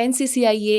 NCCIA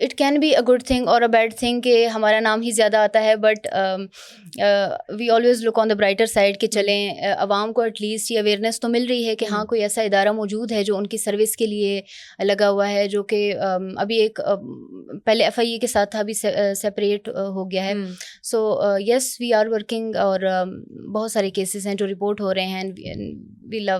it can be a good thing اور a bad thing کہ ہمارا نام ہی زیادہ آتا ہے, but we always look on the brighter side کہ چلیں عوام کو ایٹ لیسٹ یہ اویئرنیس تو مل رہی ہے کہ ہاں کوئی ایسا ادارہ موجود ہے جو ان کی سروس کے لیے لگا ہوا ہے, جو کہ ابھی ایک پہلے FIA کے ساتھ تھا, ابھی سپریٹ ہو گیا ہے. سو یس وی آر ورکنگ, اور بہت سارے کیسز ہیں جو رپورٹ ہو رہے ہیں. وی لو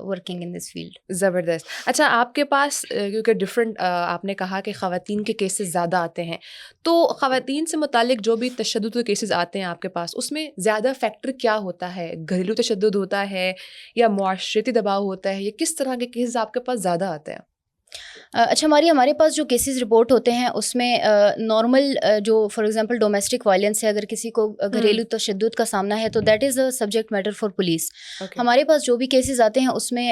ورکنگ ان دس فیلڈ. زبردست. اچھا آپ کے پاس کیونکہ ڈفرینٹ آپ نے کہا کہ خواتین کے کیسز زیادہ آتے ہیں, تو خواتین سے متعلق جو بھی تشدد کے کیسز آتے ہیں آپ کے پاس, اس میں زیادہ فیکٹر کیا ہوتا ہے؟ گھریلو تشدد ہوتا ہے یا معاشرتی دباؤ ہوتا ہے, یا کس طرح کے کیسز آپ کے پاس زیادہ آتے ہیں؟ اچھا ہمارے پاس جو کیسز رپورٹ ہوتے ہیں اس میں نارمل جو فار ایگزامپل ڈومیسٹک وائلنس ہے, اگر کسی کو گھریلو تشدد کا سامنا ہے تو that is a subject matter for police. ہمارے پاس جو بھی کیسز آتے ہیں اس میں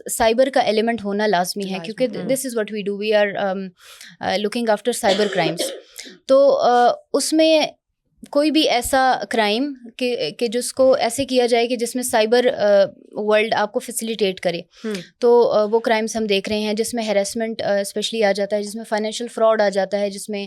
سائبر کا ایلیمنٹ ہونا لازمی ہے, کیونکہ this is what we do, we are looking after cyber crimes. تو اس میں کوئی بھی ایسا کرائم کہ جس کو ایسے کیا جائے کہ جس میں سائبر ورلڈ آپ کو فیسیلیٹیٹ کرے, تو وہ کرائمس ہم دیکھ رہے ہیں, جس میں ہیراسمنٹ اسپیشلی آ جاتا ہے, جس میں فائنینشیل فراڈ آ جاتا ہے, جس میں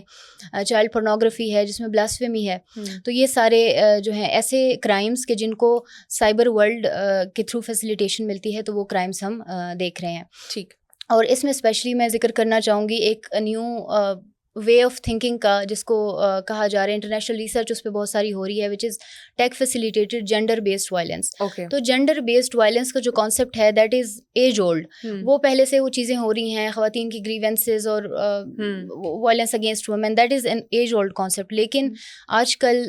چائلڈ پورنوگرافی ہے, جس میں بلاسفیمی ہے. تو یہ سارے جو ہیں ایسے کرائمس کہ جن کو سائبر ورلڈ کے تھرو فیسیلیٹیشن ملتی ہے, تو وہ کرائمس ہم دیکھ رہے ہیں. ٹھیک. اور اس میں اسپیشلی میں ذکر کرنا چاہوں گی ایک نیو وے آف تھنکنگ کا, جس کو کہا جا رہا ہے, انٹرنیشنل ریسرچ اس پہ بہت ساری ہو رہی ہے, وچ از ٹیک فیسیلیٹیٹڈ جینڈر بیسڈ وائلنس. تو جینڈر بیسڈ وائلنس کا جو کانسیپٹ ہے دیٹ از ایج اولڈ. وہ پہلے سے وہ چیزیں ہو رہی ہیں, خواتین کی گریونسز اور violence against women, that is an age old concept. لیکن آج کل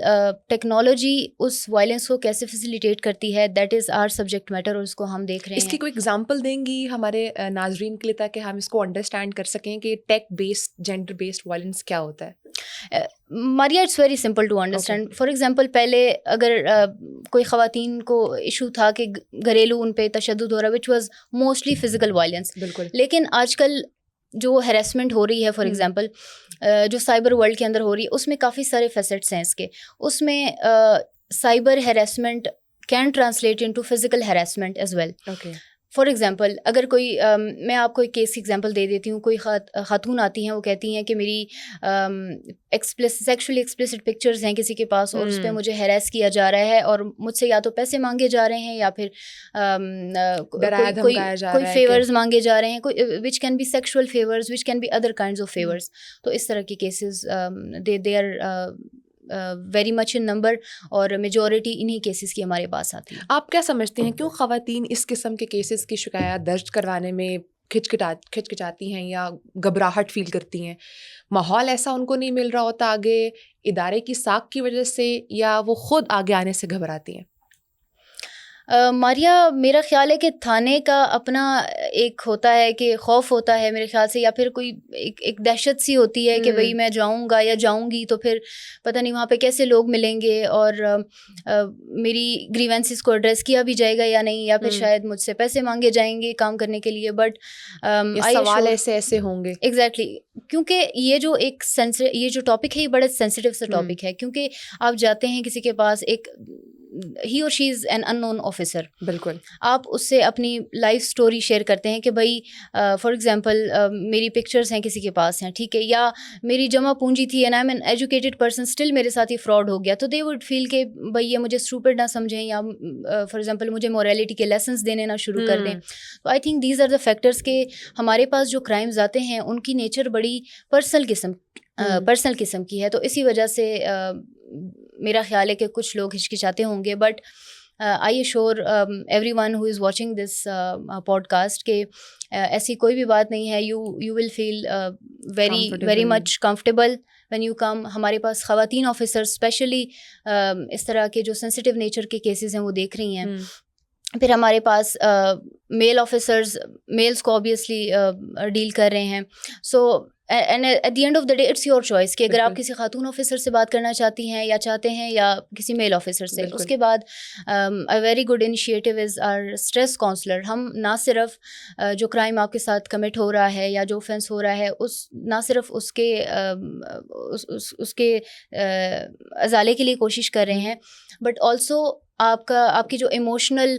ٹیکنالوجی اس وائلنس کو کیسے فیسیلیٹیٹ کرتی ہے, that is our subject matter, اور اس کو ہم دیکھ رہے ہیں. اس کی کوئی ایگزامپل دیں گی ہمارے ناظرین کے لیے تاکہ ہم اس کو انڈرسٹینڈ کر سکیں کہ tech based gender based violence کیا ہوتا ہے؟ Maria it's very simple to understand. For example پہلے اگر کوئی خواتین کو ایشو تھا کہ گھریلو ان پہ تشدد ہو رہا ہے, which was mostly physical violence. بالکل. لیکن آج کل جو ہیراسمنٹ ہو رہی ہے فار ایگزامپل جو سائبر ورلڈ کے اندر ہو رہی ہے, اس میں کافی سارے فیسٹس ہیں اس کے. اس میں cyber harassment can translate into physical harassment as well. For example اگر کوئی میں آپ کو ایک کیس کی ایگزامپل دے دیتی ہوں. کوئی خاتون آتی ہیں, وہ کہتی ہیں کہ میری سیکشولی ایکسپلسٹ پکچرز ہیں کسی کے پاس, اور اس پہ مجھے ہیراس کیا جا رہا ہے, اور مجھ سے یا تو پیسے مانگے جا رہے ہیں, یا پھر کوئی فیورز مانگے جا رہے ہیں, which can be sexual favours, which can be other kinds of favours. تو اس طرح کی cases they are very much in number, اور میجورٹی انہی کیسز کی ہمارے پاس آتی ہے. آپ کیا سمجھتے ہیں کیوں خواتین اس قسم کے کیسز کی شکایات درج کرانے میں کھچکچاتی ہیں یا گھبراہٹ فیل کرتی ہیں؟ ماحول ایسا ان کو نہیں مل رہا ہوتا آگے, ادارے کی ساکھ کی وجہ سے, یا وہ خود آگے آنے سے گھبراتی ہیں؟ ماریا میرا خیال ہے کہ تھانے کا اپنا ایک ہوتا ہے کہ خوف ہوتا ہے میرے خیال سے, یا پھر کوئی ایک دہشت سی ہوتی ہے کہ بھئی میں جاؤں گا یا جاؤں گی تو پھر پتہ نہیں وہاں پہ کیسے لوگ ملیں گے, اور میری گریونسز کو ایڈریس کیا بھی جائے گا یا نہیں, یا پھر شاید مجھ سے پیسے مانگے جائیں گے کام کرنے کے لیے. بٹ سوال ایسے ہوں گے. ایگزیکٹلی, کیونکہ یہ جو ٹاپک ہے یہ بڑا سینسٹیو سا ٹاپک ہے, کیونکہ آپ جاتے ہیں کسی کے پاس, ایک ہی اور شی is an in known officer. بالکل. آپ اس سے اپنی لائف اسٹوری شیئر کرتے ہیں کہ بھائی فار ایگزامپل میری پکچرس ہیں کسی کے پاس ہیں, ٹھیک ہے, یا میری جمع پونجی تھی and I am an educated person, still میرے ساتھ یہ فراڈ ہو گیا, تو دے وڈ فیل کہ بھائی یہ مجھے اسٹوپڈ نہ سمجھیں, یا فار ایگزامپل مجھے موریلٹی کے لیسنس دینے نہ شروع کر دیں. تو I think these are the factors کہ ہمارے پاس جو کرائمز آتے ہیں ان کی نیچر بڑی پرسنل قسم کی ہے. تو اسی وجہ سے میرا خیال ہے کہ کچھ لوگ ہچکچاتے ہوں گے. But I assure every one who is watching this podcast کہ ایسی کوئی بھی بات نہیں ہے. You will feel very much comfortable when you come. ہمارے پاس خواتین آفیسر اسپیشلی اس طرح کے جو سینسٹیو نیچر کے کیسز ہیں وہ دیکھ رہی ہیں. پھر ہمارے پاس میل آفیسرز میلس کو آبویسلی ڈیل کر رہے ہیں. So and at the end of the day it's your choice کہ اگر آپ کسی خاتون آفیسر سے بات کرنا چاہتی ہیں یا چاہتے ہیں, یا کسی میل آفیسر سے. اس کے بعد a very good initiative is our stress counsellor. ہم نہ صرف جو کرائم آپ کے ساتھ کمٹ ہو رہا ہے یا جو offense ہو رہا ہے نہ صرف اس کے ازالے کے لیے کوشش کر رہے ہیں, بٹ آلسو آپ کی جو ایموشنل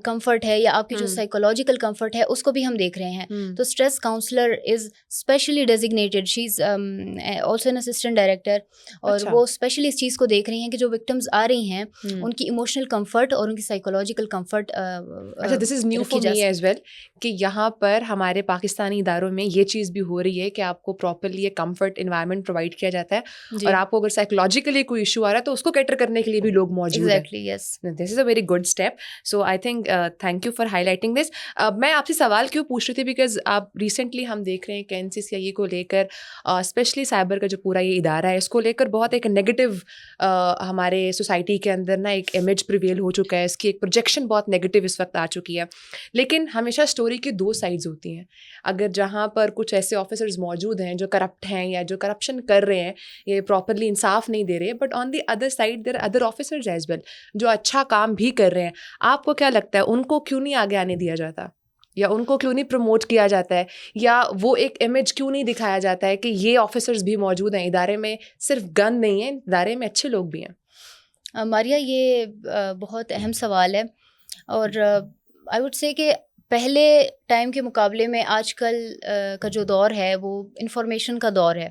کمفرٹ ہے یا آپ کی جو سائیکولوجیکل کمفرٹ ہے اس کو بھی ہم دیکھ رہے ہیں. تو stress counsellor is specially designated, she is also an assistant director, اور وہ اسپیشلی اس چیز کو دیکھ رہی ہیں کہ جو وکٹمز آ رہی ہیں ان کی ایموشنل کمفرٹ اور ان کی سائیکولوجیکل کمفرٹ. اچھا, this is new for me as well کہ یہاں پر ہمارے پاکستانی اداروں میں یہ چیز بھی ہو رہی ہے کہ آپ کو پراپرلی ایک کمفرٹ انوائرمنٹ پرووائڈ کیا جاتا ہے, اور آپ کو اگر سائیکولوجیکلی کوئی ایشو آ رہا ہے تو اس کو کیٹر کرنے کے لیے بھی لوگ موجود ہیں. This is a very good step. So I think thank you for highlighting this. میں آپ سے سوال کیوں پوچھ رہی تھی, بیکاز آپ ریسنٹلی ہم دیکھ رہے ہیں کہ NCCIE کو لے کر اسپیشلی سائبر کا جو پورا یہ ادارہ ہے اس کو لے کر بہت ایک نیگیٹو ہمارے سوسائٹی کے اندر نا ایک امیج پریویل ہو چکا ہے, اس کی ایک پروجیکشن بہت نیگیٹو اس وقت آ چکی ہے. لیکن ہمیشہ اسٹوری کی دو سائڈز ہوتی ہیں. اگر جہاں پر کچھ ایسے آفیسرز موجود ہیں جو کرپٹ ہیں یا جو کرپشن کر رہے ہیں, یہ پراپرلی انصاف نہیں دے رہے, but on the other side there other officers as well جو اچھا کام بھی کر رہے ہیں. آپ کو کیا لگتا ہے ان کو کیوں نہیں آگے آنے دیا جاتا, یا ان کو کیوں نہیں پروموٹ کیا جاتا ہے, یا وہ ایک امیج کیوں نہیں دکھایا جاتا ہے کہ یہ آفیسرز بھی موجود ہیں ادارے میں, صرف گن نہیں ہے, ادارے میں اچھے لوگ بھی ہیں؟ ماریا, یہ بہت اہم سوال ہے, اور آئی وڈ سے کہ پہلے ٹائم کے مقابلے میں آج کل کا جو دور ہے وہ انفارمیشن کا دور ہے.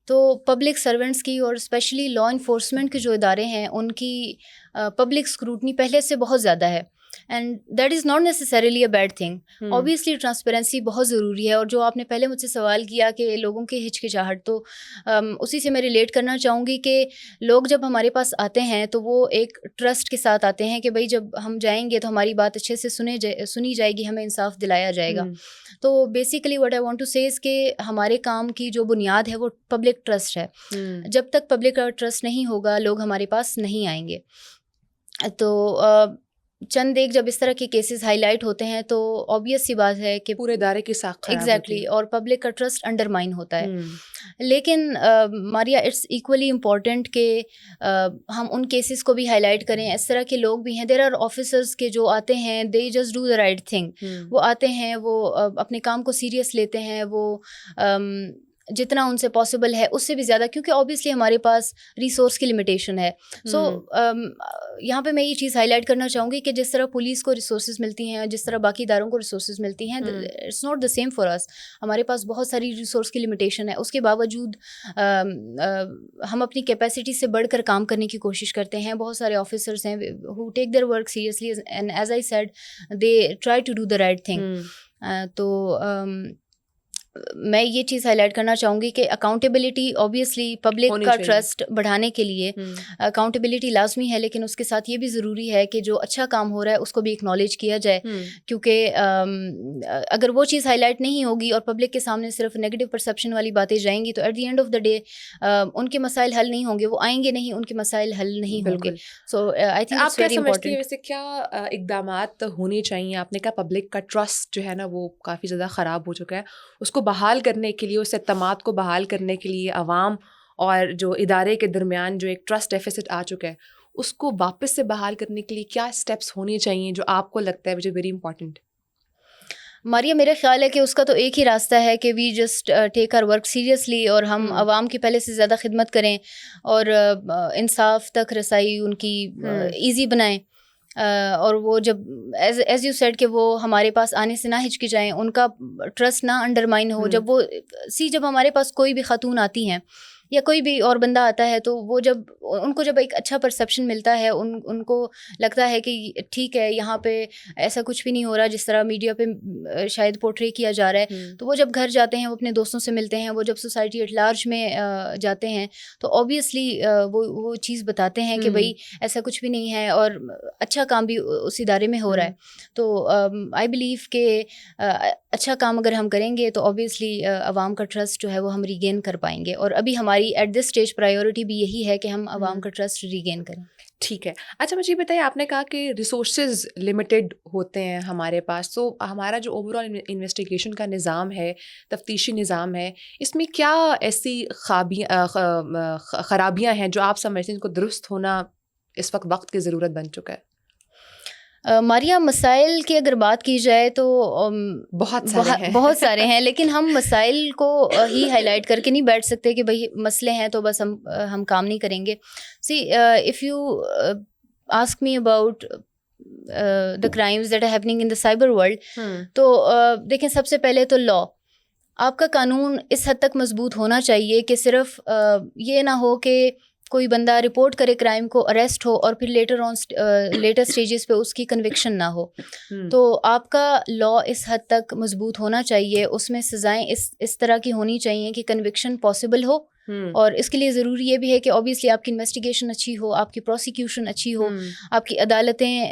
تو پبلک سرونٹس کی اور اسپیشلی لا انفورسمنٹ کے جو ادارے ہیں ان کی پبلک اسکروٹنی پہلے سے بہت زیادہ ہے, and that is not necessarily a bad thing. Obviously transparency بہت ضروری ہے, اور جو آپ نے پہلے مجھ سے سوال کیا کہ لوگوں کی ہچکچاہٹ, تو اسی سے میں ریلیٹ کرنا چاہوں گی کہ لوگ جب ہمارے پاس آتے ہیں تو وہ ایک ٹرسٹ کے ساتھ آتے ہیں کہ بھائی جب ہم جائیں گے تو ہماری بات اچھے سے سنی جائے گی, ہمیں انصاف دلایا جائے گا. تو basically what I want to say is کہ ہمارے کام کی جو بنیاد ہے وہ پبلک ٹرسٹ ہے. جب تک پبلک کا ٹرسٹ نہیں ہوگا لوگ ہمارے پاس نہیں آئیں گے. تو چند ایک جب اس طرح کے کیسز ہائی لائٹ ہوتے ہیں تو آبویس سی بات ہے کہ پورے ادارے کی ساکھ ایگزیکٹلی, اور پبلک کا ٹرسٹ انڈرمائن ہوتا ہے. لیکن ماریا, اٹس ایکولی امپورٹنٹ کہ ہم ان کیسز کو بھی ہائی لائٹ کریں. اس طرح کے لوگ بھی ہیں, دیر آر آفیسرز کے جو آتے ہیں they just do the right thing. وہ آتے ہیں, وہ اپنے کام کو سیریس لیتے ہیں, وہ جتنا ان سے پاسبل ہے اس سے بھی زیادہ, کیونکہ اوبیسلی ہمارے پاس ریسورس کی لمیٹیشن ہے. سو یہاں پہ میں یہ چیز ہائی لائٹ کرنا چاہوں گی کہ جس طرح پولیس کو ریسورسز ملتی ہیں, جس طرح باقی اداروں کو ریسورسز ملتی ہیں, it's not the same for us. ہمارے پاس بہت ساری ریسورس کی لمیٹیشن ہے, اس کے باوجود ہم اپنی کیپیسٹی سے بڑھ کر کام کرنے کی کوشش کرتے ہیں. بہت سارے آفیسرس ہیں who take their work seriously, and as I said they try to do the right thing. تو میں یہ چیز ہائی لائٹ کرنا چاہوں گی کہ اکاؤنٹیبلٹی اوبیسلی پبلک کا ٹرسٹ بڑھانے کے لیے اکاؤنٹیبلٹی لازمی ہے, لیکن اس کے ساتھ یہ بھی ضروری ہے کہ جو اچھا کام ہو رہا ہے اس کو بھی اکنالج کیا جائے. کیونکہ اگر وہ چیز ہائی لائٹ نہیں ہوگی اور پبلک کے سامنے صرف نیگیٹو پرسیپشن والی باتیں جائیں گی تو at the end of the day ان کے مسائل حل نہیں ہوں گے, وہ آئیں گے نہیں, ان کے مسائل حل نہیں ہوں گے. سو آئی تھنک آپ کیا سمجھتی ہیں ویسے کیا اقدامات ہونے چاہیے؟ آپ نے کہا پبلک کا ٹرسٹ جو ہے نا وہ کافی زیادہ خراب ہو چکا ہے, اس کو بحال کرنے کے لیے, اس اعتماد کو بحال کرنے کے لیے عوام اور جو ادارے کے درمیان جو ایک ٹرسٹ ڈیفیسٹ آ چکا ہے اس کو واپس سے بحال کرنے کے لیے کیا اسٹیپس ہونے چاہیے جو آپ کو لگتا ہے وچ از ویری امپورٹنٹ؟ ماریا, میرا خیال ہے کہ اس کا تو ایک ہی راستہ ہے کہ we just take our work seriously, اور ہم عوام کی پہلے سے زیادہ خدمت کریں اور انصاف تک رسائی ان کی ایزی بنائیں. اور وہ جب ایز یو سیڈ کہ وہ ہمارے پاس آنے سے نہ ہچکچائیں, ان کا ٹرسٹ نہ انڈرمائن ہو. جب وہ جب ہمارے پاس کوئی بھی خاتون آتی ہیں یا کوئی بھی اور بندہ آتا ہے تو وہ جب ان کو جب ایک اچھا پرسیپشن ملتا ہے, ان کو لگتا ہے کہ ٹھیک ہے یہاں پہ ایسا کچھ بھی نہیں ہو رہا جس طرح میڈیا پہ شاید پورٹری کیا جا رہا ہے, تو وہ جب گھر جاتے ہیں, وہ اپنے دوستوں سے ملتے ہیں, وہ جب سوسائٹی ایٹ لارج میں جاتے ہیں تو اوبیسلی وہ چیز بتاتے ہیں کہ بھائی ایسا کچھ بھی نہیں ہے اور اچھا کام بھی اس ادارے میں ہو رہا ہے. تو آئی بلیو کہ اچھا کام اگر ہم کریں گے تو اوبیسلی عوام کا ٹرسٹ جو ہے وہ ہم ریگین کر پائیں گے, اور ابھی ہماری ایٹ دس اسٹیج پرائیورٹی بھی یہی ہے کہ ہم عوام کا ٹرسٹ ریگین کریں. ٹھیک ہے. اچھا مجھے بتائیے, آپ نے کہا کہ ریسورسز لمیٹیڈ ہوتے ہیں ہمارے پاس, تو ہمارا جو اوور آل انویسٹیگیشن کا نظام ہے, تفتیشی نظام ہے, اس میں کیا ایسی خرابیاں ہیں جو آپ سمجھتے ہیں ان کو درست ہونا اس وقت کی ضرورت بن چکا ہے؟ ماریا, مسائل کی اگر بات کی جائے تو بہت سارے ہیں, لیکن ہم مسائل کو ہی ہائی لائٹ کر کے نہیں بیٹھ سکتے کہ بھائی مسئلے ہیں تو بس ہم کام نہیں کریں گے. See if you ask me about the crimes that are happening in the cyber world, تو دیکھیں سب سے پہلے تو لا، آپ کا قانون اس حد تک مضبوط ہونا چاہیے کہ صرف یہ نہ ہو کہ کوئی بندہ رپورٹ کرے کرائم کو، اریسٹ ہو، اور پھر لیٹر اسٹیجز پہ اس کی کنوکشن نہ ہو. تو آپ کا لا اس حد تک مضبوط ہونا چاہیے، اس میں سزائیں اس طرح کی ہونی چاہیے کہ کنوکشن پاسبل ہو. اور اس کے لیے ضروری یہ بھی ہے کہ اوبیسلی آپ کی انویسٹیگیشن اچھی ہو، آپ کی پروسیکیوشن اچھی ہو، آپ کی عدالتیں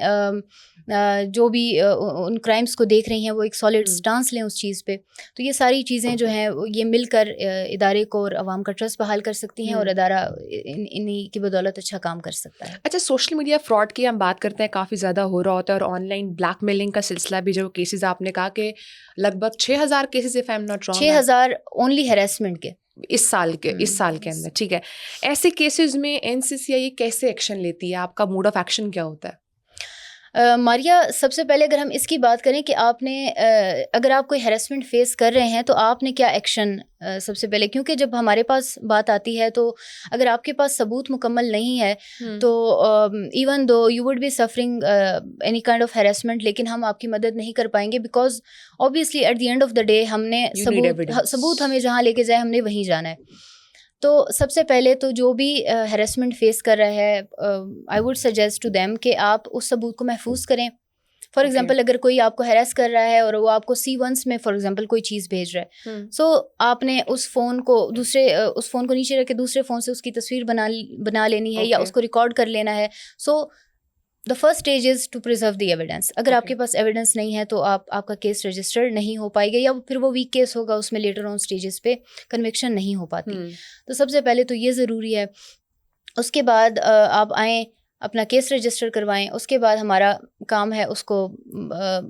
جو بھی ان کرائمس کو دیکھ رہی ہیں وہ ایک سالڈ سٹانس لیں اس چیز پہ. تو یہ ساری چیزیں جو ہیں یہ مل کر ادارے کو اور عوام کا ٹرسٹ بحال کر سکتی ہیں، اور ادارہ انہی کی بدولت اچھا کام کر سکتا ہے. اچھا، سوشل میڈیا فراڈ کی ہم بات کرتے ہیں، کافی زیادہ ہو رہا ہوتا ہے، اور آن لائن بلیک میلنگ کا سلسلہ بھی، جو کیسز آپ نے کہا کہ لگ بھگ 6,000 cases if I am not wrong, 6,000 only harassment کے اس سال کے اندر. ٹھیک ہے، ایسے کیسز میں NCCI کیسے ایکشن لیتی ہے؟ آپ کا موڈ آف ایکشن کیا ہوتا ہے؟ ماریا، سب سے پہلے اگر ہم اس کی بات کریں کہ آپ نے اگر آپ کوئی ہیراسمنٹ فیس کر رہے ہیں تو آپ نے کیا ایکشن سب سے پہلے، کیونکہ جب ہمارے پاس بات آتی ہے تو اگر آپ کے پاس ثبوت مکمل نہیں ہے تو even though you would be suffering any kind of harassment, لیکن ہم آپ کی مدد نہیں کر پائیں گے، because obviously at the end of the day ہم نے ثبوت ہمیں جہاں لے کے جائے ہم نے وہیں جانا ہے. تو سب سے پہلے تو جو بھی ہیراسمنٹ فیس کر رہا ہے، I would suggest to them کہ آپ اس ثبوت کو محفوظ کریں. فار ایگزامپل اگر کوئی آپ کو ہیراس کر رہا ہے اور وہ آپ کو C1 میں فار ایگزامپل کوئی چیز بھیج رہا ہے، سو آپ نے اس فون کو نیچے رکھ کے دوسرے فون سے اس کی تصویر بنا لینی ہے، یا اس کو ریکارڈ کر لینا ہے. So the first stage is to preserve the evidence. اگر آپ کے پاس ایویڈینس نہیں ہے تو آپ کا کیس رجسٹر نہیں ہو پائے گا، یا پھر وہ ویک کیس ہوگا، اس میں لیٹر آن اسٹیجز پہ کنوکشن نہیں ہو پاتی. تو سب سے پہلے تو یہ ضروری ہے. اس کے بعد آپ آئیں، اپنا کیس رجسٹر کروائیں. اس کے بعد ہمارا کام ہے اس کو،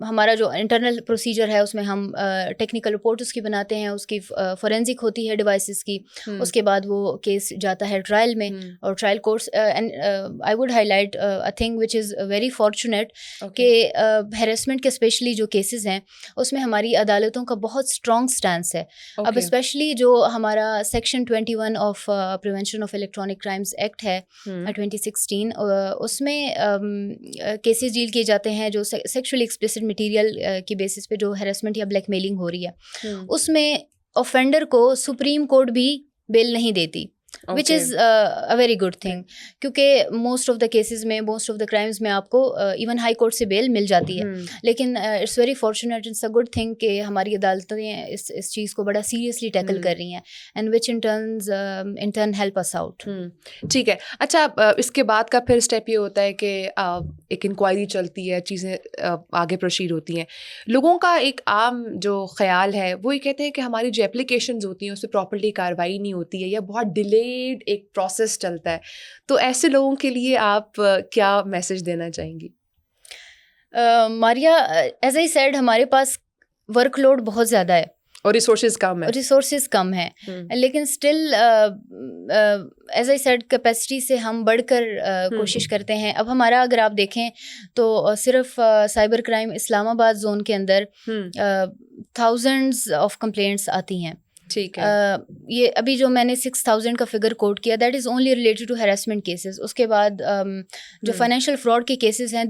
ہمارا جو انٹرنل پروسیجر ہے اس میں ہم ٹیکنیکل رپورٹ اس کی بناتے ہیں، اس کی فورینزک ہوتی ہے ڈیوائسز کی. اس کے بعد وہ کیس جاتا ہے ٹرائل میں، اور trial courts. I would high light a thing which is very fortunate کہ ہیراسمنٹ کے اسپیشلی جو کیسز ہیں اس میں ہماری عدالتوں کا بہت اسٹرانگ سٹینس ہے. اب اسپیشلی جو ہمارا section 21 of prevention of electronic crimes act ہے 2016، اس میں کیسز ڈیل کیے جاتے ہیں جو سیکشولی ایکسپلسڈ مٹیریل کی بیسس پہ جو ہیراسمنٹ یا بلیک میلنگ ہو رہی ہے. اس میں آفینڈر کو سپریم کورٹ بھی بیل نہیں دیتی، وچ از اے ویری گڈ تھنگ، کیونکہ موسٹ آف دا کیسز میں، موسٹ آف دا کرائمز میں آپ کو ایون ہائی کورٹ سے بیل مل جاتی ہے. لیکن it's very fortunate, it's a good thing کہ ہماری عدالتیں اس چیز کو بڑا سیریسلی ٹیکل کر رہی ہیں، and which in turn help us out. ٹھیک ہے. اچھا، اس کے بعد کا پھر اسٹیپ یہ ہوتا ہے کہ ایک انکوائری چلتی ہے، چیزیں آگے پروسیڈ ہوتی ہیں. لوگوں کا ایک عام جو خیال ہے وہ یہ کہتے ہیں کہ ہماری جو اپلیکیشنز ہوتی ہیں اس پہ پراپرلی کارروائی نہیں ہوتی ہے، یا بہت ڈیلیڈ ایک پروسیس چلتا ہے. تو ایسے لوگوں کے لیے آپ کیا میسج دینا چاہیں گی؟ ماریا، ایز آئی سیڈ، ہمارے پاس ورک لوڈ بہت زیادہ ہے اور ریسورسز کم ہیں، لیکن still as I sad capacity سے ہم بڑھ کر کوشش کرتے ہیں. اب ہمارا اگر آپ دیکھیں تو صرف سائبر کرائم اسلام آباد زون کے اندر تھاؤزنڈز آف کمپلینٹس آتی ہیں. ٹھیک ہے. یہ ابھی جو میں نے 6,000 کا فگر کوٹ کیا، that is only related to harassment cases. اس کے بعد جو فائنینشیل فراڈ کے کیسز ہیں،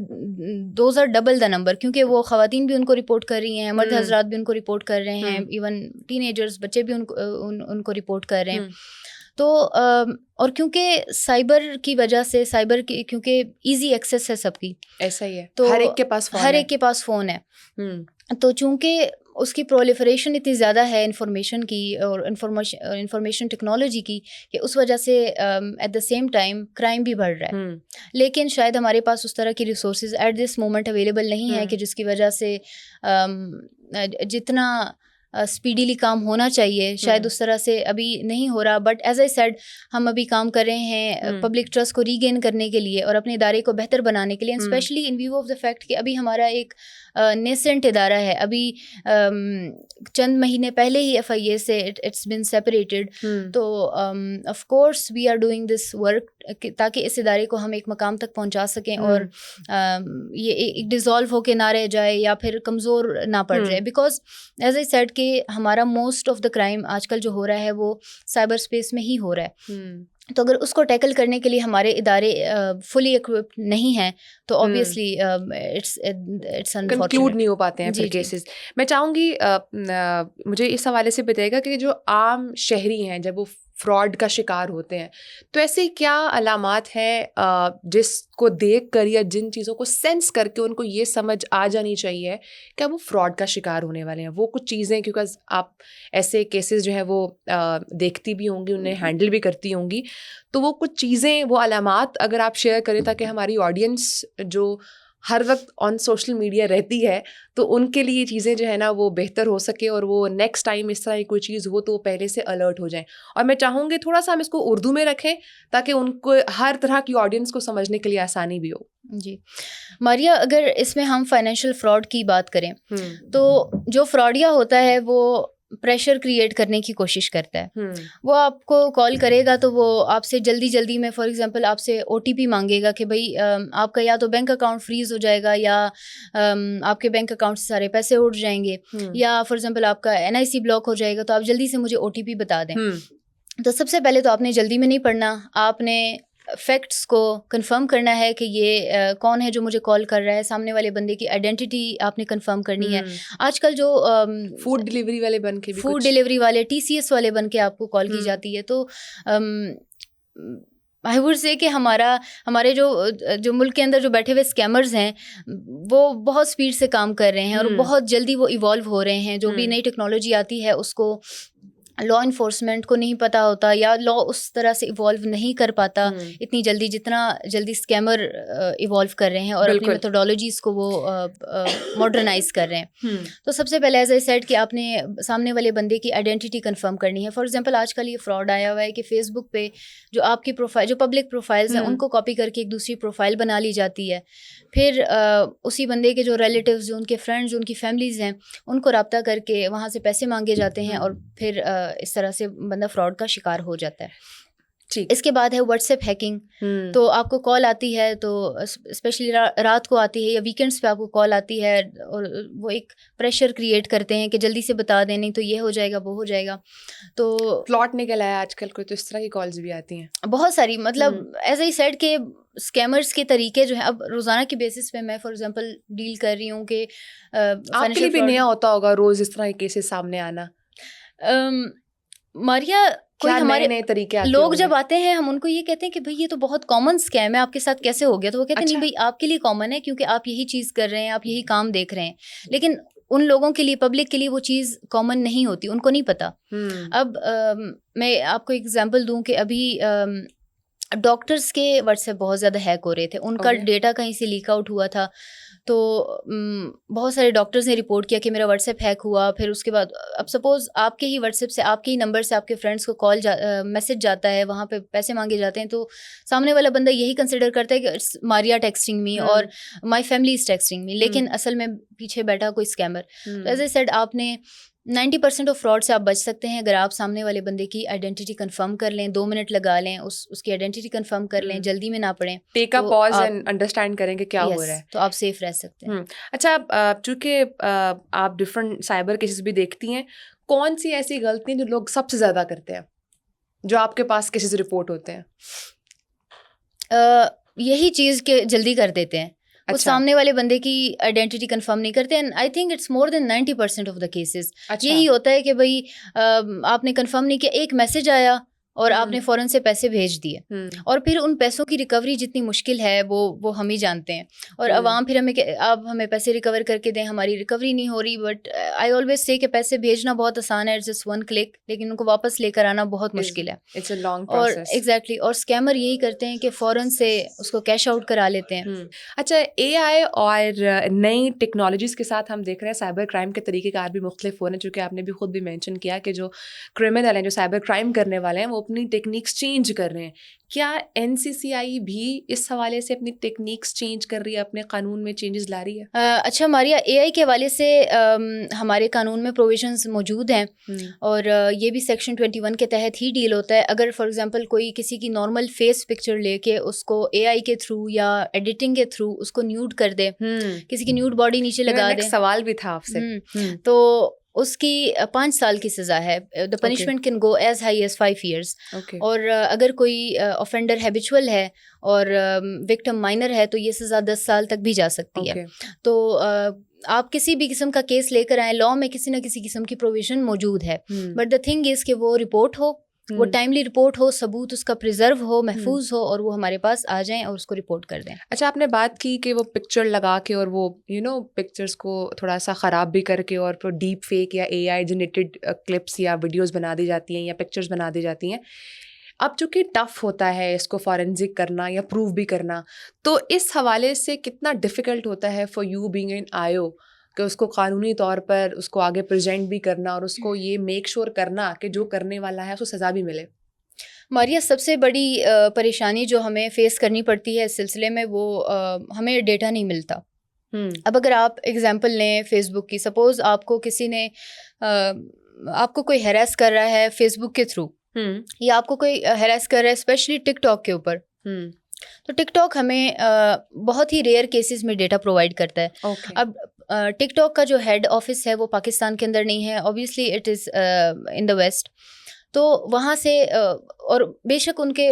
those are double the number, کیونکہ وہ خواتین بھی ان کو رپورٹ کر رہی ہیں، مرد حضرات بھی ان کو رپورٹ کر رہے ہیں، ایون ٹین ایجرز بچے بھی ان کو رپورٹ کر رہے ہیں. تو اور کیونکہ سائبر کی وجہ سے، کیونکہ ایزی ایکسیس ہے سب کی، ایسا ہی ہے، تو ہر ایک کے پاس فون ہے. تو چونکہ اس کی پرولیفریشن اتنی زیادہ ہے انفارمیشن کی اور انفارمیشن ٹیکنالوجی کی، کہ اس وجہ سے at the same time crime بھی بڑھ رہا ہے. لیکن شاید ہمارے پاس اس طرح کی resources at this moment available نہیں ہے کہ جس کی وجہ سے جتنا اسپیڈیلی کام ہونا چاہیے شاید اس طرح سے ابھی نہیں ہو رہا. بٹ ایز آئی سیڈ، ہم ابھی کام کر رہے ہیں پبلک ٹرسٹ کو ری گین کرنے کے لیے اور اپنے ادارے کو بہتر بنانے کے لیے، specially in view of the fact کہ ابھی ہمارا ایک نیسنٹ ادارہ ہے. ابھی چند مہینے پہلے ہی FIA سے اٹس بن سیپریٹڈ. تو of course we are doing this work تاکہ اس ادارے کو ہم ایک مقام تک پہنچا سکیں اور یہ ایک ڈیزالو ہو کے نہ رہ جائے یا پھر کمزور نہ پڑ جائے. بیکاز ایز آئی سیڈ کہ ہمارا موسٹ آف دا کرائم آج کل جو ہو رہا ہے وہ سائبر اسپیس میں ہی ہو رہا ہے. تو اگر اس کو ٹیکل کرنے کے لیے ہمارے ادارے فلی اکوپڈ نہیں ہیں تو آبویسلی اٹس کنکلوڈ نہیں ہو پاتے ہیں پھر کیسز. میں چاہوں گی مجھے اس حوالے سے بتائے گا کہ جو عام شہری ہیں جب وہ فراڈ کا شکار ہوتے ہیں تو ایسے کیا علامات ہیں جس کو دیکھ کر یا جن چیزوں کو سینس کر کے ان کو یہ سمجھ آ جانی چاہیے کہ وہ فراڈ کا شکار ہونے والے ہیں؟ وہ کچھ چیزیں کیونکہ آپ ایسے کیسز جو ہیں وہ دیکھتی بھی ہوں گی, انہیں ہینڈل بھی کرتی ہوں گی, تو وہ کچھ چیزیں, وہ علامات اگر آپ شیئر کریں تاکہ ہماری آڈینس جو ہر وقت آن سوشل میڈیا رہتی ہے تو ان کے لیے یہ چیزیں جو ہے نا وہ بہتر ہو سکے اور وہ نیکسٹ ٹائم اس طرح کی کوئی چیز ہو تو وہ پہلے سے الرٹ ہو جائیں. اور میں چاہوں گی تھوڑا سا ہم اس کو اردو میں رکھیں تاکہ ان کو ہر طرح کی آڈینس کو سمجھنے کے لیے آسانی بھی ہو. جی ماریا, اگر اس میں ہم فائنینشیل فراڈ کی بات کریں تو جو فراڈیا ہوتا ہے وہ پریشر کریٹ کرنے کی کوشش کرتا ہے. وہ آپ کو کال کرے گا تو وہ آپ سے جلدی میں فار ایگزامپل آپ سے OTP مانگے گا کہ بھائی آپ کا یا تو بینک اکاؤنٹ فریز ہو جائے گا یا آپ کے بینک اکاؤنٹ سے سارے پیسے اٹھ جائیں گے, یا فار ایگزامپل آپ کا NIC بلاک ہو جائے گا تو آپ جلدی سے مجھے OTP بتا دیں. تو سب سے پہلے تو آپ نے جلدی میں نہیں پڑھنا, آپ نے فیکٹس کو کنفرم کرنا ہے کہ یہ کون ہے جو مجھے کال کر رہا ہے. سامنے والے بندے کی آئیڈینٹی آپ نے کنفرم کرنی ہے. آج کل جو فوڈ ڈلیوری والے بن کے, فوڈ ڈلیوری والے TCS والے بن کے آپ کو کال کی جاتی ہے, تو آئی ووڈ سے کہ ہمارے جو ملک کے اندر جو بیٹھے ہوئے اسکیمرز ہیں وہ بہت اسپیڈ سے کام کر رہے ہیں اور بہت جلدی وہ ایوالو ہو رہے ہیں. جو بھی نئی ٹیکنالوجی آتی ہے اس کو لا انفورسمنٹ کو نہیں پتہ ہوتا یا لا اس طرح سے ایوالو نہیں کر پاتا اتنی جلدی جتنا جلدی اسکیمر ایوالو کر رہے ہیں اور اپنی میتھڈالوجیز کو وہ ماڈرنائز کر رہے ہیں. تو سب سے پہلے ایز اے سیڈ کہ آپ نے سامنے والے بندے کی آئیڈینٹی کنفرم کرنی ہے. فار ایگزامپل آج کل یہ فراڈ آیا ہوا ہے کہ فیس بک پہ جو آپ کی پروفائل, جو پبلک پروفائلز ہیں ان کو کاپی کر کے ایک دوسری پروفائل بنا لی جاتی ہے. پھر اسی بندے کے جو ریلیٹیوز, جو ان کے فرینڈز, جو ان کی فیملیز ہیں, ان کو رابطہ کر کے وہاں سے پیسے مانگے جاتے ہیں اور پھر اس طرح سے بندہ فراڈ کا شکار ہو جاتا ہے. اس کے بعد ہے واٹس ایپ ہیکنگ. تو آپ کو کال آتی ہے, تو اسپیشلی رات کو آتی ہے یا ویکینڈس پہ آپ کو کال آتی ہے اور وہ ایک پریشر کریٹ کرتے ہیں کہ جلدی سے بتا دیں نہیں تو یہ ہو جائے گا وہ ہو جائے گا. تو پلاٹ نکل آیا آج کل کوئی, تو اس طرح کی کالز بھی آتی ہیں بہت ساری. مطلب ایز اے سیڈ کہ اسکیمرس کے طریقے جو ہیں اب روزانہ کی بیسس پہ میں فار ایگزامپل ڈیل کر رہی ہوں کہ آپ کے لیے بھی نیا ہوتا ہوگا روز اس طرح کے کیسز سامنے آنا. ماریا, کوئی ہمارے نئے طریقے لوگ جب آتے ہیں ہم ان کو یہ کہتے ہیں کہ بھائی یہ تو بہت کامن اسکیم ہے, آپ کے ساتھ کیسے ہو گیا؟ تو وہ کہتے ہیں نہیں بھائی آپ کے لیے کامن ہے کیونکہ آپ یہی چیز کر رہے ہیں, آپ یہی کام دیکھ رہے ہیں. لیکن ان لوگوں کے لیے, پبلک کے لیے وہ چیز کامن نہیں ہوتی, ان کو نہیں پتا. اب میں آپ کو ایگزامپل دوں کہ ابھی ڈاکٹرس کے واٹس ایپ بہت زیادہ ہیک ہو رہے تھے, ان کا ڈیٹا کہیں سے لیک آؤٹ ہوا تھا. تو بہت سارے ڈاکٹرز نے رپورٹ کیا کہ میرا واٹس ایپ ہیک ہوا. پھر اس کے بعد اب سپوز آپ کے ہی واٹس ایپ سے, آپ کے ہی نمبر سے آپ کے فرینڈس کو کال میسج جاتا ہے, وہاں پہ پیسے مانگے جاتے ہیں, تو سامنے والا بندہ یہی کنسیڈر کرتا ہے کہ اٹس ماریا ٹیکسٹنگ می اور مائی فیملی از ٹیکسٹنگ می, لیکن اصل میں پیچھے بیٹھا کوئی اسکیمر. تو ایز اے سیڈ آپ نے 90% آف فراڈ سے آپ بچ سکتے ہیں اگر آپ سامنے والے بندے کی آئیڈینٹی کنفرم کر لیں, 2 منٹ لگا لیں, اس کی آئیڈینٹی کنفرم کر لیں, جلدی میں نہ پڑیں, ٹیک اے پاز اینڈ انڈرسٹینڈ کریں کہ کیا ہو رہا ہے, تو آپ سیف رہ سکتے ہیں. اچھا, چونکہ آپ ڈفرینٹ سائبر کیسز بھی دیکھتی ہیں, کون سی ایسی غلطیاں جو لوگ سب سے زیادہ کرتے ہیں جو آپ کے پاس کیسز رپورٹ ہوتے ہیں؟ یہی چیز کہ جلدی کر دیتے ہیں, وہ سامنے والے بندے کی آئیڈینٹی کنفرم نہیں کرتے. And I think it's more than 90% of the cases یہی ہوتا ہے کہ بھائی آپ نے کنفرم نہیں کیا, ایک میسج آیا اور آپ نے فوراً سے پیسے بھیج دیے, اور پھر ان پیسوں کی ریکوری جتنی مشکل ہے وہ ہم ہی جانتے ہیں. اور عوام پھر آپ ہمیں پیسے ریکور کر کے دیں, ہماری ریکوری نہیں ہو رہی. بٹ آئی آلویز سے کہ پیسے بھیجنا بہت آسان ہے, جسٹ 1 کلک, لیکن ان کو واپس لے کر آنا بہت مشکل ہے. اور ایگزیکٹلی, اور اسکیمر یہی کرتے ہیں کہ فوراً سے اس کو کیش آؤٹ کرا لیتے ہیں. اچھا, AI اور نئی ٹیکنالوجیز کے ساتھ ہم دیکھ رہے ہیں سائبر کرائم کے طریقے کار بھی مختلف ہو رہے ہیں, چونکہ آپ نے بھی خود بھی مینشن کیا کہ جو کرمنل ہیں, جو سائبر کرائم کرنے والے ہیں, وہ اپنی ٹیکنیکس چینج کر رہے ہیں. کیا NCCI بھی اس حوالے سے اپنی ٹیکنیکس چینج کر رہی ہے, اپنے قانون میں چینجز لا رہی ہے؟ اچھا ماریا, AI کے حوالے سے ہمارے قانون میں پروویژنز موجود ہیں, اور یہ بھی سیکشن 21 کے تحت ہی ڈیل ہوتا ہے. اگر فار ایگزامپل کوئی کسی کی نارمل فیس پکچر لے کے اس کو AI کے تھرو یا ایڈیٹنگ کے تھرو اس کو نیوڈ کر دے, کسی کی نیوڈ باڈی نیچے لگا دے. سوال بھی تھا آپ سے. تو اس کی 5 سال کی سزا ہے. The punishment can go as high as 5 years. اور اگر کوئی آفینڈر ہیبیچول ہے اور وکٹم مائنر ہے تو یہ سزا 10 سال تک بھی جا سکتی ہے. تو آپ کسی بھی قسم کا کیس لے کر آئیں, لا میں کسی نہ کسی قسم کی پروویژن موجود ہے, بٹ دا تھنگ از کہ وہ رپورٹ ہو, وہ ٹائملی رپورٹ ہو, ثبوت اس کا پریزرو ہو, محفوظ ہو, اور وہ ہمارے پاس آ جائیں اور اس کو رپورٹ کر دیں. اچھا, آپ نے بات کی کہ وہ پکچر لگا کے اور وہ پکچرس کو تھوڑا سا خراب بھی کر کے اور پھر ڈیپ فیک یا اے آئی جنریٹڈ کلپس یا ویڈیوز بنا دی جاتی ہیں یا پکچرز بنا دی جاتی ہیں. اب چونکہ ٹف ہوتا ہے اس کو فورینزک کرنا یا پروف بھی کرنا, تو اس حوالے سے کتنا ڈیفیکلٹ ہوتا ہے فار یو بینگ این آئی او کہ اس کو قانونی طور پر اس کو آگے پریزنٹ بھی کرنا اور اس کو یہ میک شور کرنا کہ جو کرنے والا ہے اس کو سزا بھی ملے. ماریا, سب سے بڑی پریشانی جو ہمیں فیس کرنی پڑتی ہے اس سلسلے میں, وہ ہمیں ڈیٹا نہیں ملتا. اب اگر آپ ایگزامپل لیں فیس بک کی, سپوز آپ کو کسی نے آپ کو کوئی ہیراس کر رہا ہے فیس بک کے تھرو, یا آپ کو کوئی ہیراس کر رہا ہے اسپیشلی ٹک ٹاک کے اوپر, تو ٹک ٹاک ہمیں بہت ہی ریئر کیسز میں ڈیٹا پرووائڈ کرتا ہے. اب ٹک ٹاک کا جو ہیڈ آفس ہے وہ پاکستان کے اندر نہیں ہے, obviously it is in the west. تو وہاں سے اور بے شک ان کے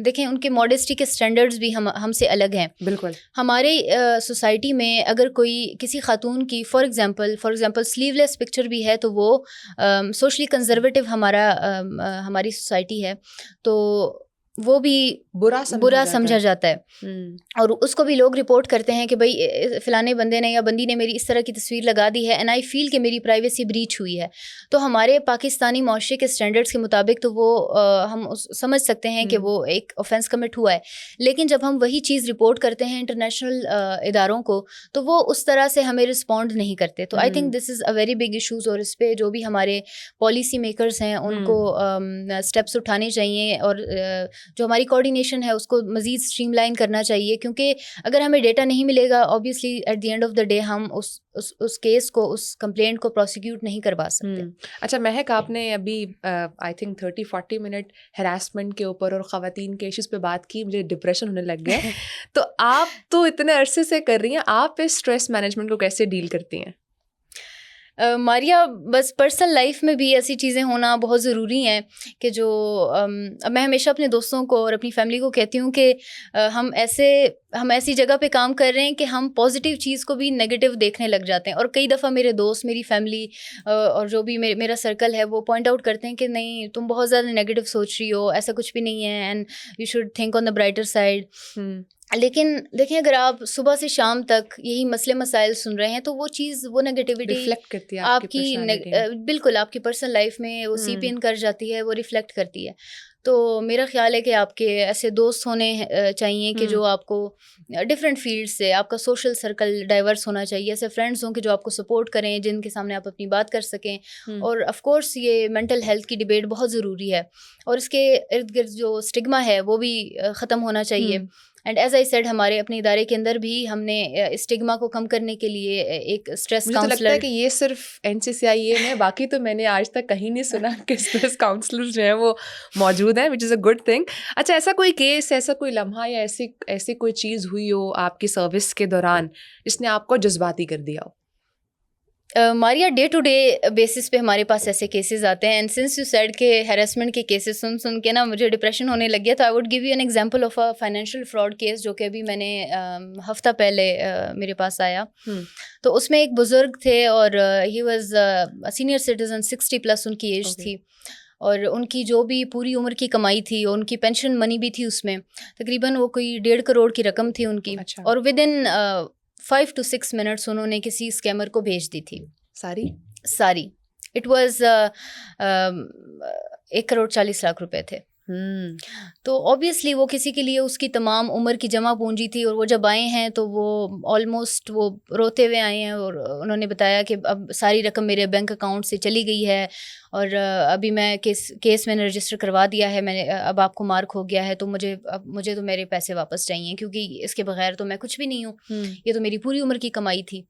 دیکھیں ان کے ماڈسٹی کے اسٹینڈرڈز بھی ہم سے الگ ہیں. بالکل. ہمارے سوسائٹی میں اگر کوئی کسی خاتون کی for example sleeveless picture بھی ہے تو وہ سوشلی کنزرویٹو ہماری سوسائٹی ہے, تو وہ بھی برا سمجھا جاتا ہے. اور اس کو بھی لوگ رپورٹ کرتے ہیں کہ بھائی فلانے بندے نے یا بندی نے میری اس طرح کی تصویر لگا دی ہے, اینڈ آئی فیل کہ میری پرائیویسی بریچ ہوئی ہے. تو ہمارے پاکستانی معاشرے کے اسٹینڈرڈس کے مطابق تو وہ ہم سمجھ سکتے ہیں کہ وہ ایک آفینس کمٹ ہوا ہے. لیکن جب ہم وہی چیز رپورٹ کرتے ہیں انٹرنیشنل اداروں کو, تو وہ اس طرح سے ہمیں رسپونڈ نہیں کرتے. تو I think this is a very big issues, اور اس پہ جو بھی ہمارے پالیسی میکرز ہیں ان کو اسٹیپس اٹھانے چاہیے, اور جو ہماری کوآرڈینیشن ہے اس کو مزید اسٹریم لائن کرنا چاہیے, کیونکہ اگر ہمیں ڈیٹا نہیں ملے گا obviously at the end of the day ہم اس کیس کو, اس کمپلینٹ کو پروسیکیوٹ نہیں کروا سکتے. اچھا مہک, آپ نے ابھی آئی تھنک 30-40 منٹ ہراسمنٹ کے اوپر اور خواتین کے ایشوز پہ بات کی, مجھے ڈپریشن ہونے لگ گیا. تو آپ تو اتنے عرصے سے کر رہی ہیں, آپ اس اسٹریس مینجمنٹ کو کیسے ڈیل کرتی ہیں؟ ماریا, بس پرسنل لائف میں بھی ایسی چیزیں ہونا بہت ضروری ہیں کہ جو میں ہمیشہ اپنے دوستوں کو اور اپنی فیملی کو کہتی ہوں کہ ہم ایسی جگہ پہ کام کر رہے ہیں کہ ہم پازیٹیو چیز کو بھی نیگیٹو دیکھنے لگ جاتے ہیں. اور کئی دفعہ میرے دوست, میری فیملی اور جو بھی میرا سرکل ہے وہ پوائنٹ آؤٹ کرتے ہیں کہ نہیں تم بہت زیادہ نیگیٹو سوچ رہی ہو, ایسا کچھ بھی نہیں ہے, and you should think on the brighter side. لیکن دیکھیں, اگر آپ صبح سے شام تک یہی مسئلے مسائل سن رہے ہیں تو وہ چیز, وہ نیگیٹیوٹی ریفلیکٹ کرتی ہے آپ کی, بالکل آپ کی پرسنل لائف میں وہ سیپ ان کر جاتی ہے, وہ ریفلیکٹ کرتی ہے. تو میرا خیال ہے کہ آپ کے ایسے دوست ہونے چاہیے کہ جو آپ کو ڈفرینٹ فیلڈ سے, آپ کا سوشل سرکل ڈائیورس ہونا چاہیے, ایسے فرینڈس ہوں کہ جو آپ کو سپورٹ کریں, جن کے سامنے آپ اپنی بات کر سکیں. اور آف کورس یہ مینٹل ہیلتھ کی ڈبیٹ بہت ضروری ہے, اور اس کے ارد گرد جو اسٹگما ہے وہ بھی ختم ہونا چاہیے. اینڈ ایز آئی سیڈ, ہمارے اپنے ادارے کے اندر بھی ہم نے اسٹگما کو کم کرنے کے لیے ایک اسٹریس کاؤنسلر, مجھے لگتا ہے کہ یہ صرف NCCIA میں, باقی تو میں نے آج تک کہیں نہیں سنا کہ اسٹریس کاؤنسلر جو ہیں وہ موجود ہیں, وچ از اے گڈ تھنگ. اچھا, ایسا کوئی کیس, ایسا کوئی لمحہ یا ایسی کوئی چیز ہوئی ہو آپ کی سروس کے دوران جس نے آپ کو جذباتی کر دیا ہو؟ ماریا, ڈے ٹو ڈے بیسس پہ ہمارے پاس ایسے کیسز آتے ہیں, اینڈ سنس یو سیڈ کہ ہیراسمنٹ کے کیسز سن کے نا مجھے ڈپریشن ہونے لگ گیا. تو I would give you an example of a financial fraud case جو کہ ابھی میں نے ہفتہ پہلے میرے پاس آیا. تو اس میں ایک بزرگ تھے اور ہی واز سینئر سٹیزن, 60+ ان کی ایج تھی, اور ان کی جو بھی پوری عمر کی کمائی تھی, اور ان کی پینشن منی بھی تھی, اس میں تقریباً وہ کوئی 1.5 کروڑ کی رقم تھی ان کی. اور ود ان 5 to 6 منٹس انہوں نے کسی اسکیمر کو بھیج دی تھی ساری. اٹ واز 1.40 کروڑ تھے. تو اوبیسلی وہ کسی کے لیے اس کی تمام عمر کی جمع پونجی تھی, اور وہ جب آئے ہیں تو وہ آلموسٹ وہ روتے ہوئے آئے ہیں, اور انہوں نے بتایا کہ اب ساری رقم میرے بینک اکاؤنٹ سے چلی گئی ہے, اور ابھی میں کیس میں نے رجسٹر کروا دیا ہے, میں نے اب آپ کو مارک ہو گیا ہے, تو مجھے تو میرے پیسے واپس چاہیے, کیونکہ اس کے بغیر تو میں کچھ بھی نہیں ہوں, یہ تو میری پوری عمر کی کمائی تھی.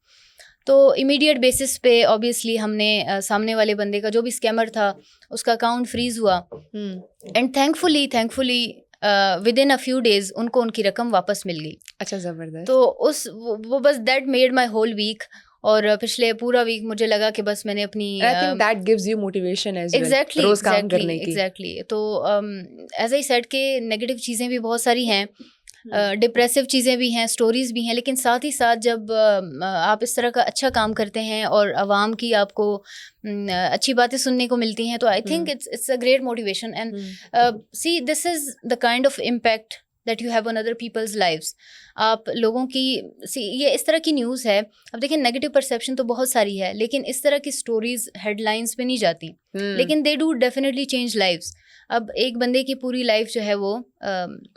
تو امیڈیٹ بیسس پہ اوبیسلی ہم نے سامنے والے بندے کا جو بھی اسکیمر تھا اس کا اکاؤنٹ فریز ہوا, and thankfully within a few days ان کو ان کی رقم واپس مل گئی. اچھا, زبردست. تو وہ بس that made my whole week. اور پچھلے پورا ویک مجھے لگا کہ بس میں نے اپنی ایگزیکٹلی تو ایز آئی سیڈ کہ نیگیٹو چیزیں بھی بہت ساری ہیں, ڈپریسو چیزیں بھی ہیں, اسٹوریز بھی ہیں, لیکن ساتھ ہی ساتھ جب آپ اس طرح کا اچھا کام کرتے ہیں اور عوام کی آپ کو اچھی باتیں سننے کو ملتی ہیں, تو I think it's a great motivation. And see this is the kind of impact that you have on other peoples lifes. آپ لوگوں کی یہ اس طرح کی نیوز ہے, اب دیکھیں نیگیٹو پرسیپشن تو بہت ساری ہے, لیکن اس طرح کی اسٹوریز ہیڈ لائنس پہ نہیں جاتی, لیکن they do definitely change lifes. اب ایک بندے کی پوری لائف جو ہے وہ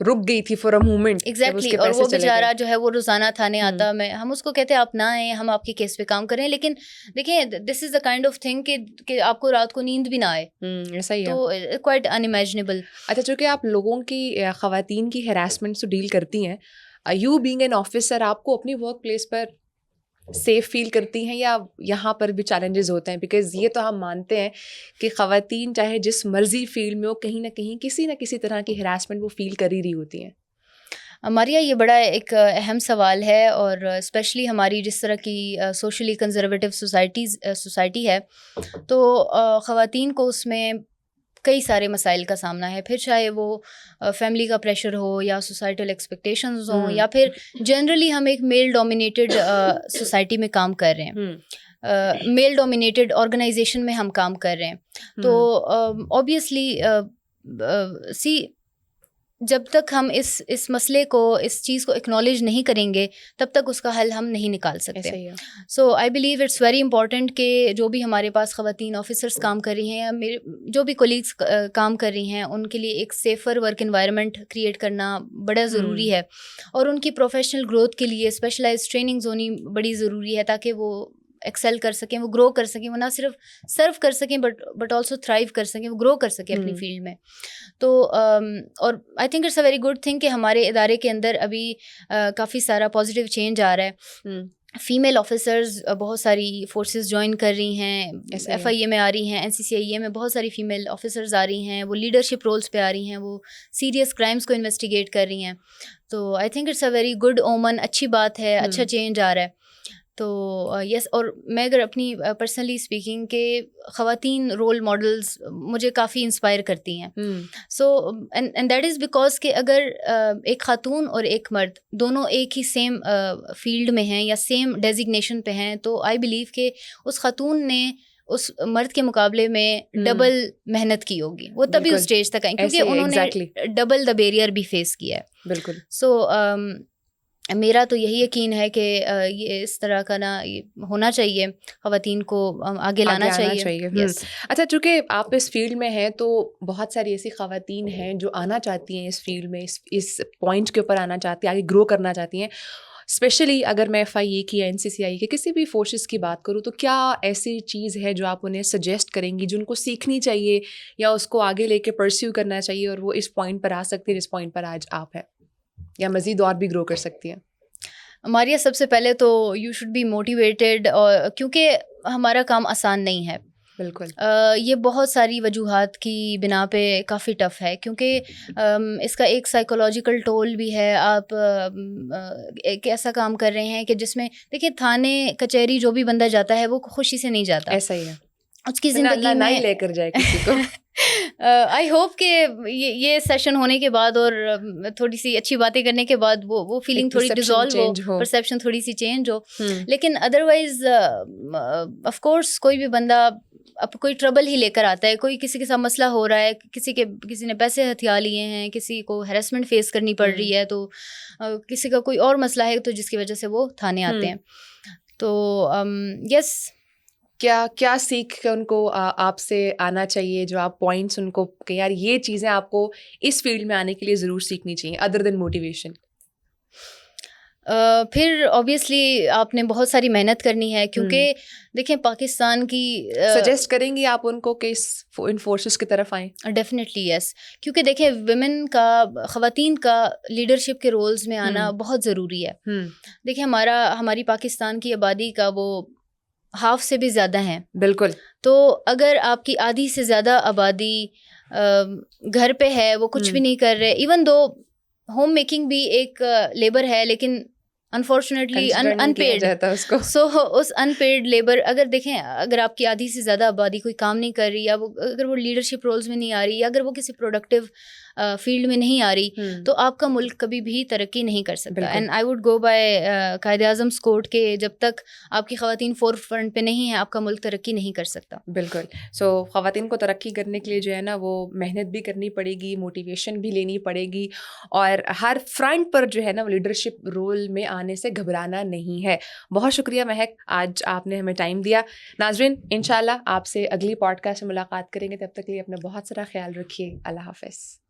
رک گئی تھی فار اے مومنٹ. ایگزیکٹلی, اور وہ بیچارہ جو ہے وہ روزانہ تھانے آتا, ہم اس کو کہتے ہیں آپ نہ آئیں, ہم آپ کے کیس پہ کام کریں, لیکن دیکھیں دس is the kind of thing کہ آپ کو رات کو نیند بھی نہ آئے, ایسا ہی ہے, تو کوائٹ انامیجنیبل. اچھا, چونکہ آپ لوگوں کی خواتین کی ہراسمنٹ سے ڈیل کرتی ہیں, یو بینگ این آفیسر, آپ کو اپنی ورک پلیس پر سیف فیل کرتی ہیں یا یہاں پر بھی چیلنجز ہوتے ہیں؟ بیکاز یہ تو ہم مانتے ہیں کہ خواتین چاہے جس مرضی فیلڈ میں ہو, کہیں نہ کسی طرح کی ہراسمنٹ وہ فیل کر ہی رہی ہوتی ہیں. ماریا, یہ بڑا ایک اہم سوال ہے, اور اسپیشلی ہماری جس طرح کی سوشلی کنزرویٹو سوسائٹی ہے, تو خواتین کو اس میں کئی سارے مسائل کا سامنا ہے, پھر چاہے وہ فیملی کا پریشر ہو یا سوسائٹل ایکسپیکٹیشنز ہوں, یا پھر جنرلی ہم ایک میل ڈومینیٹڈ سوسائٹی میں کام کر رہے ہیں, میل ڈومینیٹڈ آرگنائزیشن میں ہم کام کر رہے ہیں. تو اوبیسلی سی جب تک ہم اس مسئلے کو, اس چیز کو اکنالج نہیں کریں گے, تب تک اس کا حل ہم نہیں نکال سکتے. So I believe it's very important کہ جو بھی ہمارے پاس خواتین آفیسرس کام کر رہی ہیں, میرے جو بھی کولیگس کام کر رہی ہیں, ان کے لیے ایک سیفر ورک انوائرمنٹ کریٹ کرنا بڑا ضروری ہے, اور ان کی پروفیشنل گروتھ کے لیے اسپیشلائز ٹریننگز ہونی بڑی ضروری ہے, تاکہ وہ ایکسیل کر سکیں, وہ گرو کر سکیں, وہ نہ صرف سرو کر سکیں بٹ آلسو تھرائیو کر سکیں, وہ گرو کر سکیں اپنی فیلڈ میں. تو اور I think it's a very good thing کہ ہمارے ادارے کے اندر ابھی کافی سارا پازیٹیو چینج آ رہا ہے. فیمیل آفیسرز بہت ساری فورسز جوائن کر رہی ہیں, ایف آئی اے میں آ رہی ہیں, این سی سی آئی اے میں بہت ساری فیمیل آفیسرز آ رہی ہیں, وہ لیڈرشپ رولس پہ آ رہی ہیں, وہ سیریس کرائمس کو انویسٹیگیٹ کر رہی ہیں. تو I think it's a very good omen, اچھی بات ہے, اچھا چینج آ رہا ہے. تو یس, اور میں اگر اپنی پرسنلی اسپیکنگ کہ خواتین رول ماڈلز مجھے کافی انسپائر کرتی ہیں. So and that is because کہ اگر ایک خاتون اور ایک مرد دونوں ایک ہی سیم فیلڈ میں ہیں یا سیم ڈیزگنیشن پہ ہیں, تو آئی بلیو کہ اس خاتون نے اس مرد کے مقابلے میں ڈبل محنت کی ہوگی, وہ تبھی اس اسٹیج تک آئیں, کیونکہ انہوں نے ڈبل دا بیریئر بھی فیس کیا ہے. بالکل. سو میرا تو یہی یقین ہے کہ یہ اس طرح کا نا ہونا چاہیے, خواتین کو آگے لانا چاہیے. اچھا, چونکہ آپ اس فیلڈ میں ہیں تو بہت ساری ایسی خواتین ہیں جو آنا چاہتی ہیں اس فیلڈ میں, اس پوائنٹ کے اوپر آنا چاہتی ہیں, آگے گرو کرنا چاہتی ہیں. اسپیشلی اگر میں ایف آئی اے کی یا این سی سی آئی کی کسی بھی فورسز کی بات کروں, تو کیا ایسی چیز ہے جو آپ انہیں سجیسٹ کریں گی, جو ان کو سیکھنی چاہیے یا اس کو آگے لے کے پرسیو کرنا چاہیے, اور وہ اس پوائنٹ پر آ سکتی ہے جس پوائنٹ پر آج آپ ہیں, یا مزید اور بھی گرو کر سکتی ہیں؟ ماریا, سب سے پہلے تو یو شوڈ بی موٹیویٹیڈ, اور کیونکہ ہمارا کام آسان نہیں ہے. بالکل. یہ بہت ساری وجوہات کی بنا پہ کافی ٹف ہے, کیونکہ اس کا ایک سائیکولوجیکل ٹول بھی ہے. آپ ایک ایسا کام کر رہے ہیں کہ جس میں دیکھیے تھانے کچہری جو بھی بندہ جاتا ہے وہ خوشی سے نہیں جاتا. ایسا ہی ہے, اس کی زندگی میں نہیں لے کر جائے کسی کو. آئی ہوپ کہ یہ سیشن ہونے کے بعد اور تھوڑی سی اچھی باتیں کرنے کے بعد وہ فیلنگ تھوڑی ڈیزالو ہو, پرسیپشن تھوڑی سی چینج ہو. لیکن ادروائز آف کورس کوئی بھی بندہ اب کوئی ٹربل ہی لے کر آتا ہے, کوئی کسی کے ساتھ مسئلہ ہو رہا ہے, کسی نے پیسے ہتھیا لیے ہیں, کسی کو ہیراسمنٹ فیس کرنی پڑ رہی ہے, تو کسی کا کوئی اور مسئلہ ہے تو جس کی وجہ سے وہ تھانے آتے ہیں. تو یس, کیا سیکھ کے ان کو آپ سے آنا چاہیے, جو آپ پوائنٹس ان کو کہ یار یہ چیزیں آپ کو اس فیلڈ میں آنے کے لیے ضرور سیکھنی چاہیے ادر دین موٹیویشن؟ پھر اوبیسلی آپ نے بہت ساری محنت کرنی ہے, کیونکہ دیکھیں پاکستان کی سجیسٹ کریں گی آپ ان کو کہ ان فورسز کی طرف آئیں؟ ڈیفینیٹلی یس, کیونکہ دیکھیں ویمن کا, خواتین کا لیڈرشپ کے رولز میں آنا بہت ضروری ہے. دیکھیں ہماری پاکستان کی آبادی کا وہ ہاف سے بھی زیادہ ہیں. بالکل. تو اگر آپ کی آدھی سے زیادہ آبادی گھر پہ ہے, وہ کچھ بھی نہیں کر رہے, ایون دو ہوم میکنگ بھی ایک لیبر ہے, لیکن انفارچونیٹلی Consider نہیں کیا انپیڈ. جاتا اس کو. سو اس ان پیڈ لیبر اگر دیکھیں, اگر آپ کی آدھی سے زیادہ آبادی کوئی کام نہیں کر رہی, یا وہ اگر وہ لیڈرشپ رولز میں نہیں آ رہی, یا اگر وہ کسی پروڈکٹیو فیلڈ میں نہیں آ رہی, تو آپ کا ملک کبھی بھی ترقی نہیں کر سکتا. And I would go by Quaid Azam کوٹ کہ جب تک آپ کی خواتین فور فرنٹ پہ نہیں ہیں, آپ کا ملک ترقی نہیں کر سکتا. بالکل. سو خواتین کو ترقی کرنے کے لیے جو ہے نا وہ محنت بھی کرنی پڑے گی, موٹیویشن بھی لینی پڑے گی, اور ہر فرنٹ پر جو ہے نا وہ لیڈرشپ رول میں آنے سے گھبرانا نہیں ہے. بہت شکریہ مہک, آج آپ نے ہمیں ٹائم دیا. ناظرین, انشاءاللہ آپ سے اگلی پوڈ کاسٹ میں ملاقات کریں گے. تب تک کے لیے اپنا بہت سارا خیال رکھیے. اللہ حافظ.